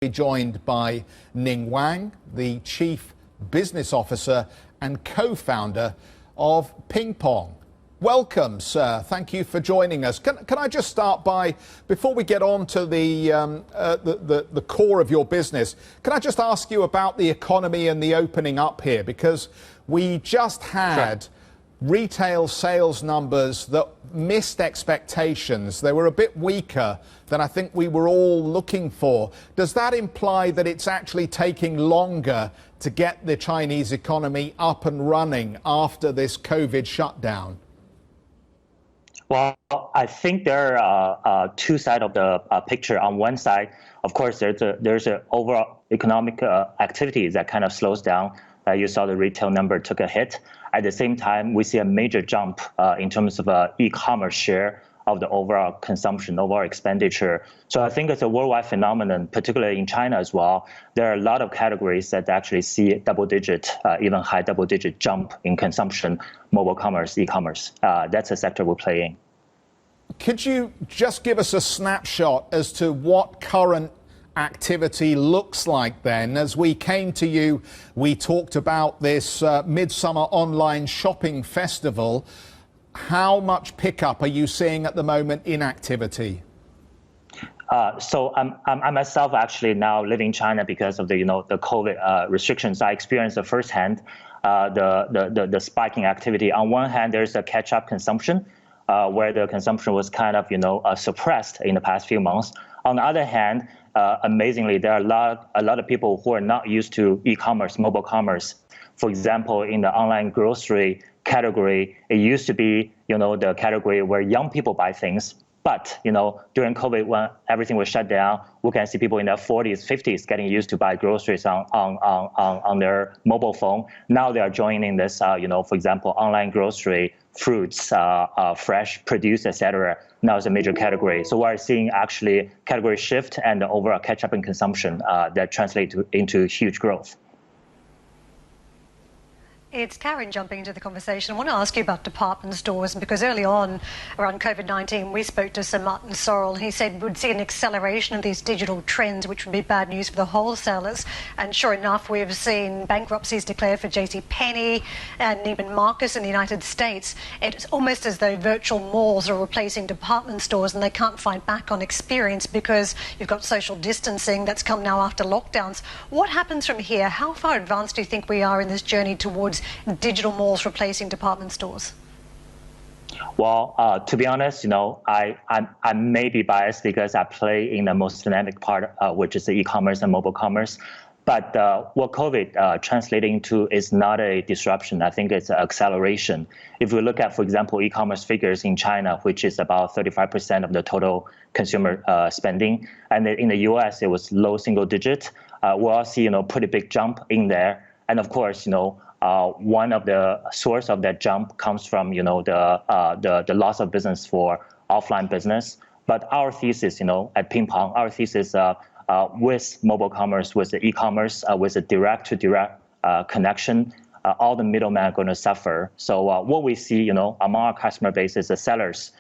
be joined by Ning Wang, the Chief Business Officer and co-founder of PingPong. Welcome, sir. Thank you for joining us. Can I just start by, before we get on to the core of your business, can I just ask you about the economy and the opening up here? Because we just had retail sales numbers that missed expectations. They were a bit weaker than I think we were all looking for. Does that imply that it's actually taking longer to get the Chinese economy up and running after this COVID shutdown? Well, I think there are two sides of the picture. On one side, of course, there's an overall economic activity that kind of slows down. You saw the retail number took a hit. At the same time, we see a major jump in terms of e-commerce share of the overall consumption, overall expenditure. So I think it's a worldwide phenomenon, particularly in China as well. There are a lot of categories that actually see double-digit, even high double-digit jump in consumption, mobile commerce, e-commerce. That's a sector we're playing. Could you just give us a snapshot as to what current activity looks like then? As we came to you, we talked about this Midsummer Online Shopping Festival. How much pickup are you seeing at the moment in activity? So I myself actually now live in China because of the the COVID restrictions. I experienced firsthand the spiking activity. On one hand, there's a catch-up consumption where the consumption was kind of suppressed in the past few months. On the other hand, amazingly, there are a lot of people who are not used to e-commerce, mobile commerce. For example, in the online grocery category, it used to be the category where young people buy things. But during COVID, when everything was shut down, we can see people in their 40s, 50s getting used to buy groceries on their mobile phone. Now they are joining this, for example, online grocery, fruits, fresh produce, etc. Now it's a major category. So we're seeing actually category shift and the overall catch up in consumption that translate into huge growth. It's Karen jumping into the conversation. I want to ask you about department stores, because early on around COVID-19, we spoke to Sir Martin Sorrell, and he said we'd see an acceleration of these digital trends, which would be bad news for the wholesalers. And sure enough, we've seen bankruptcies declared for JCPenney and Neiman Marcus in the United States. It's almost as though virtual malls are replacing department stores, and they can't fight back on experience because you've got social distancing that's come now after lockdowns. What happens from here? How far advanced do you think we are in this journey towards digital malls replacing department stores? Well, to be honest, I may be biased because I play in the most dynamic part, which is the e-commerce and mobile commerce. But what COVID translating to is not a disruption. I think it's an acceleration. If we look at, for example, e-commerce figures in China, which is about 35% of the total consumer spending, and in the US, it was low single digit. We'll see, pretty big jump in there. And of course, one of the source of that jump comes from the loss of business for offline business. But our thesis, at PingPong, our thesis with mobile commerce, with the e-commerce, with the direct-to-direct connection, all the middlemen are going to suffer. So what we see, among our customer base is the sellers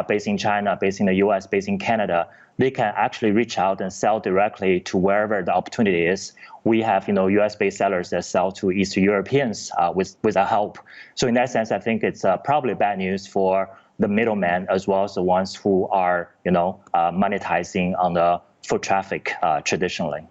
based in China, based in the US, based in Canada. They can actually reach out and sell directly to wherever the opportunity is. We have, US-based sellers that sell to Eastern Europeans with our help. So in that sense, I think it's probably bad news for the middlemen as well as the ones who are, monetizing on the foot traffic traditionally.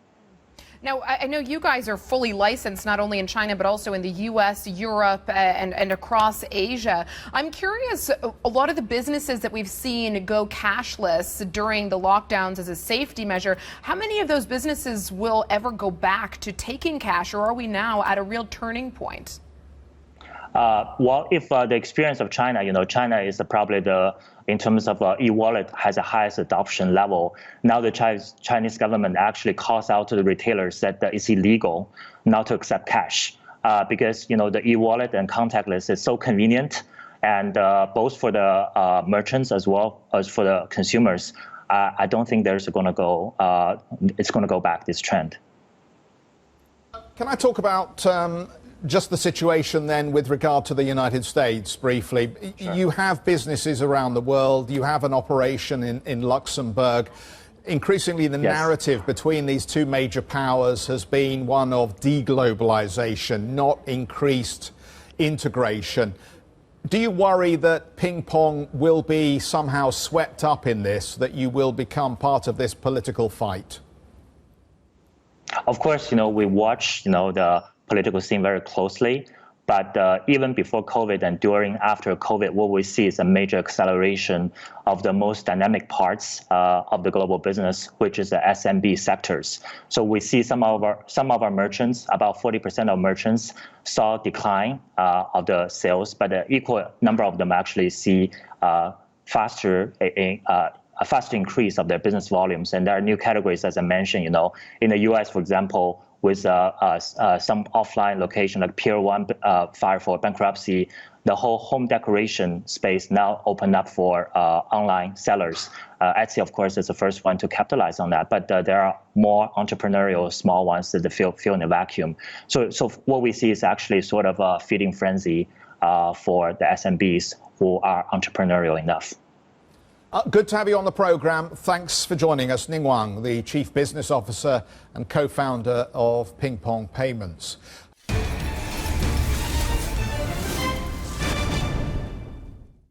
Now, I know you guys are fully licensed, not only in China, but also in the U.S., Europe, and across Asia. I'm curious, a lot of the businesses that we've seen go cashless during the lockdowns as a safety measure, how many of those businesses will ever go back to taking cash, or are we now at a real turning point? Well, if the experience of China, China is probably in terms of e-wallet, has the highest adoption level. Now the Chinese government actually calls out to the retailers that it's illegal not to accept cash because, the e-wallet and contactless is so convenient, and both for the merchants as well as for the consumers. I don't think it's going to go back, this trend. Can I talk about just the situation then with regard to the United States briefly? Sure. You have businesses around the world. You have an operation in Luxembourg. increasingly the Yes. narrative between these two major powers has been one of deglobalization, not increased integration. Do you worry that PingPong will be somehow swept up in this, that you will become part of this political fight? Of course, we watch, the political scene very closely. But even before COVID and after COVID, what we see is a major acceleration of the most dynamic parts of the global business, which is the SMB sectors. So we see some of our merchants, about 40% of merchants, saw a decline of the sales, but the equal number of them actually see a faster increase of their business volumes. And there are new categories, as I mentioned, in the US, for example, with some offline location like Pier 1 fire for bankruptcy, the whole home decoration space now opened up for online sellers. Etsy, of course, is the first one to capitalize on that, but there are more entrepreneurial small ones that feel in a vacuum. So what we see is actually sort of a feeding frenzy for the SMBs who are entrepreneurial enough. Good to have you on the program. Thanks for joining us. Ning Wang, the Chief Business Officer and co-founder of PingPong Payments.